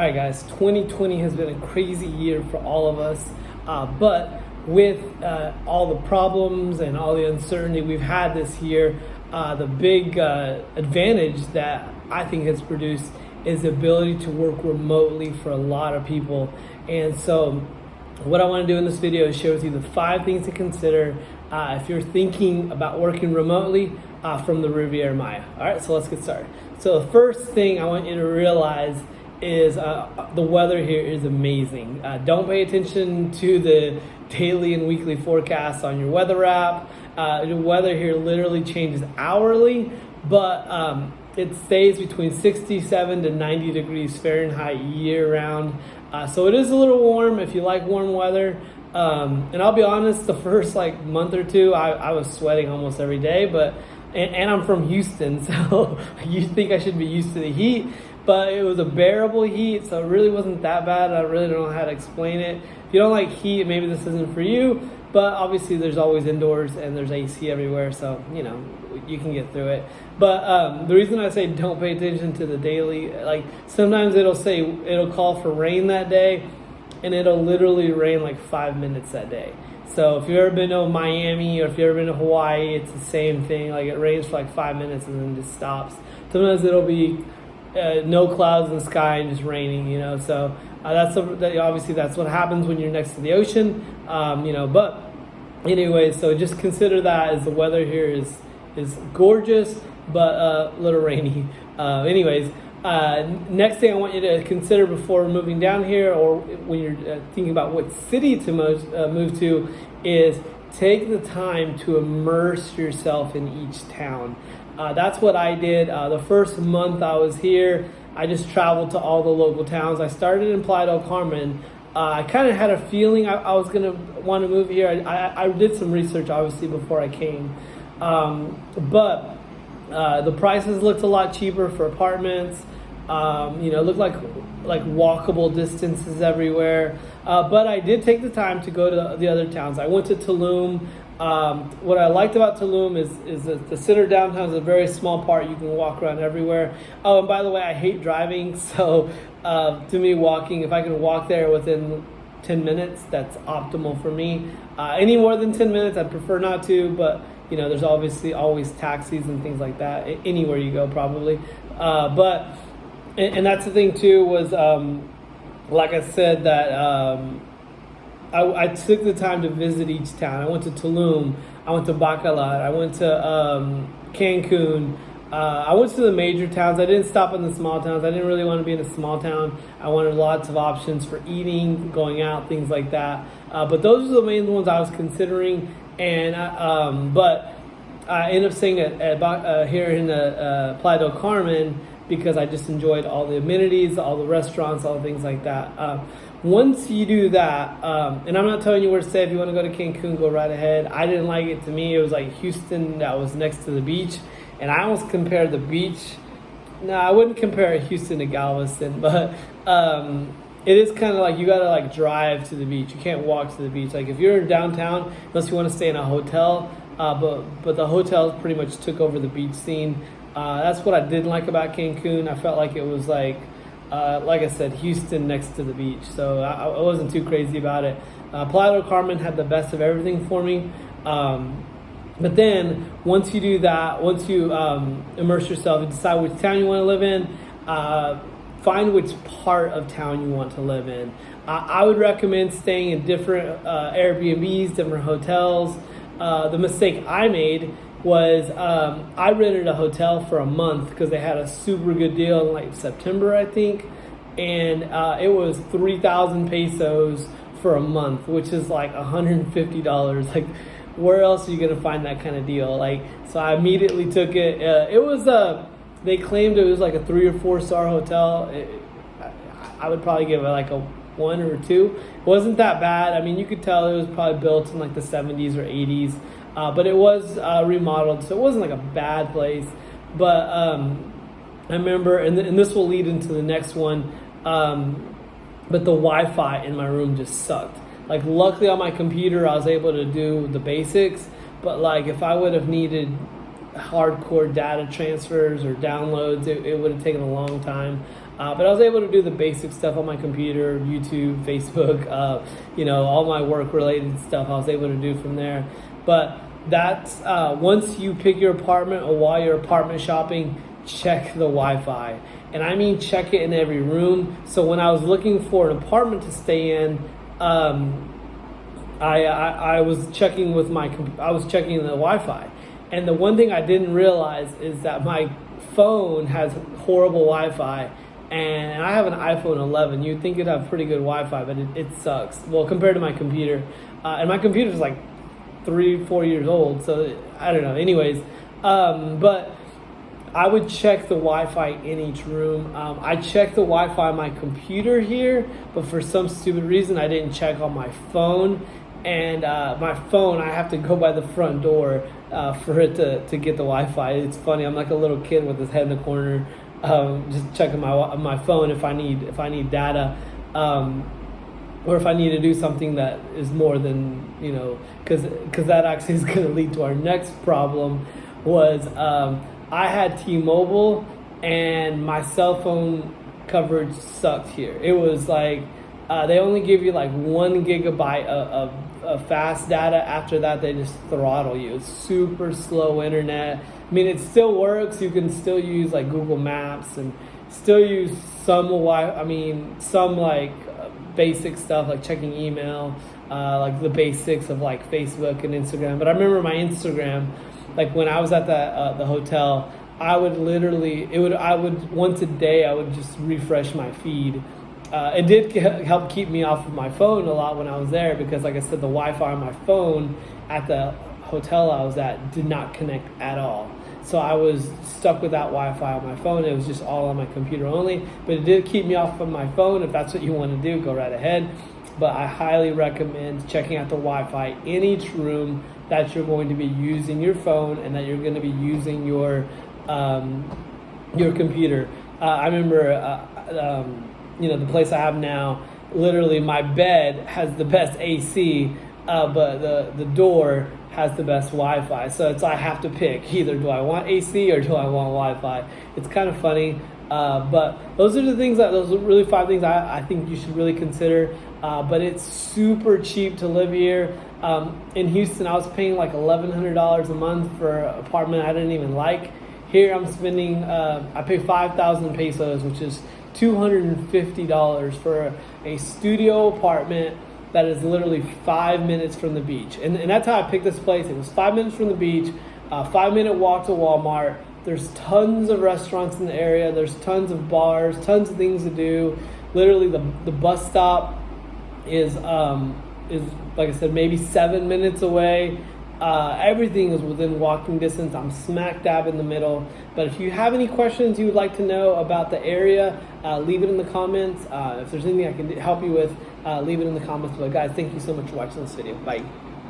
All right, guys, 2020 has been a crazy year for all of us, but with all the problems and all the uncertainty we've had this year, the big advantage that I think has produced is the ability to work remotely for a lot of people. And so what I want to do in this video is share with you the 5 things to consider if you're thinking about working remotely from the Riviera Maya. All right, so let's get started. So the first thing I want you to realize is the weather here is amazing. Don't pay attention to the daily and weekly forecasts on your weather app. The weather here literally changes hourly, but it stays between 67 to 90 degrees Fahrenheit year round. So it is a little warm if you like warm weather. And I'll be honest, the first month or two, I was sweating almost every day, and I'm from Houston, so you think I should be used to the heat, but it was a bearable heat, so it really wasn't that bad. I really don't know how to explain it. If you don't like heat, maybe this isn't for you, but obviously there's always indoors and there's AC everywhere, so you can get through it. But the reason I say don't pay attention to the daily, sometimes it'll call for rain that day, and it'll literally rain 5 minutes that day. So if you've ever been to Miami or if you've ever been to Hawaii, it's the same thing. It rains for 5 minutes and then just stops. Sometimes it'll be no clouds in the sky and just raining, So obviously that's what happens when you're next to the ocean, But anyway, so just consider that as the weather here is gorgeous, but a little rainy. Next thing I want you to consider before moving down here, or when you're thinking about what city to move to, is take the time to immerse yourself in each town. That's what I did. The first month I was here, I just traveled to all the local towns. I started in Playa, Carmen. I kind of had a feeling I was going to want to move here. I did some research, obviously, before I came. But the prices looked a lot cheaper for apartments. It looked like walkable distances everywhere. But I did take the time to go to the other towns. I went to Tulum. What I liked about Tulum is that the center downtown is a very small part. You can walk around everywhere. Oh, and by the way, I hate driving. So to me, walking, if I can walk there within 10 minutes, that's optimal for me. Any more than 10 minutes, I'd prefer not to. But, there's obviously always taxis and things like that. Anywhere you go, probably. And that's the thing, too, was, like I said, that I took the time to visit each town. I went to Tulum. I went to Bacalar. I went to Cancun. I went to the major towns. I didn't stop in the small towns. I didn't really want to be in a small town. I wanted lots of options for eating, going out, things like that. But those are the main ones I was considering. And but I ended up staying at here in Playa del Carmen because I just enjoyed all the amenities, all the restaurants, all the things like that. Once you do that, and I'm not telling you where to stay. If you want to go to Cancun, go right ahead. I didn't like it. To me, it was like Houston that was next to the beach. And I almost compared the beach. No, I wouldn't compare Houston to Galveston, but it is kind of you got to drive to the beach. You can't walk to the beach. If you're downtown, unless you want to stay in a hotel, but the hotels pretty much took over the beach scene. That's what I didn't like about Cancun. I felt like it was like I said, Houston next to the beach. So I wasn't too crazy about it. Playa del Carmen had the best of everything for me. But then once you do that, once you immerse yourself and decide which town you want to live in, find which part of town you want to live in. I would recommend staying in different Airbnbs, different hotels. The mistake I made was I rented a hotel for a month because they had a super good deal in September, I think. And it was 3,000 pesos for a month, which is $150. Where else are you going to find that kind of deal? So I immediately took it. It was, they claimed it was a 3 or 4 star hotel. I would probably give it a 1 or 2. It wasn't that bad. I mean, you could tell it was probably built in the 70s or 80s. But it was remodeled, so it wasn't a bad place. But I remember, and this will lead into the next one, but the Wi-Fi in my room just sucked. Luckily on my computer, I was able to do the basics, but if I would have needed hardcore data transfers or downloads, it would have taken a long time. But I was able to do the basic stuff on my computer, YouTube, Facebook, all my work related stuff I was able to do from there. But that's once you pick your apartment or while you're apartment shopping, check the Wi-Fi. And I mean check it in every room. So when I was looking for an apartment to stay in, I was checking the Wi-Fi. And the one thing I didn't realize is that my phone has horrible Wi-Fi, and I have an iPhone 11. You'd think it'd have pretty good Wi-Fi, but it sucks. Well, compared to my computer. And my computer's like 3-4 years old, so I don't know. Anyways, but I would check the Wi-Fi in each room. I checked the Wi-Fi on my computer here, but for some stupid reason I didn't check on my phone. And my phone, I have to go by the front door for it to get the Wi-Fi. It's funny. I'm like a little kid with his head in the corner, just checking my phone if I need data, or if I need to do something that is more than because that actually is going to lead to our next problem. Was I had T-Mobile and my cell phone coverage sucked here. It was like they only give you like 1 gigabyte of fast data. After that, they just throttle you. It's super slow internet. I mean, it still works. You can still use like Google Maps and still use some basic stuff like checking email, like the basics of like Facebook and Instagram. But I remember my Instagram, like when I was at the hotel, I would once a day I would just refresh my feed. It did help keep me off of my phone a lot when I was there, because like I said, the Wi-Fi on my phone at the hotel I was at did not connect at all. So I was stuck with that Wi-Fi on my phone. It was just all on my computer only. But it did keep me off of my phone. If that's what you want to do, go right ahead. But I highly recommend checking out the Wi-Fi in each room that you're going to be using your phone and that you're going to be using your computer. I remember the place I have now, literally my bed has the best AC, but the door has the best Wi-Fi. So I have to pick, either do I want AC or do I want Wi-Fi. It's kind of funny, but those are really 5 things I think you should really consider. But it's super cheap to live here. In Houston, I was paying like $1,100 a month for an apartment I didn't even like. Here I'm spending, I pay 5,000 pesos, which is $250 for a studio apartment that is literally 5 minutes from the beach. And that's how I picked this place. It was 5 minutes from the beach, 5-minute walk to Walmart. There's tons of restaurants in the area. There's tons of bars, tons of things to do. Literally the bus stop is like I said, maybe 7 minutes away. Everything is within walking distance. I'm smack dab in the middle. But if you have any questions you would like to know about the area, leave it in the comments. If there's anything I can help you with, leave it in the comments below. Guys, thank you so much for watching this video. Bye.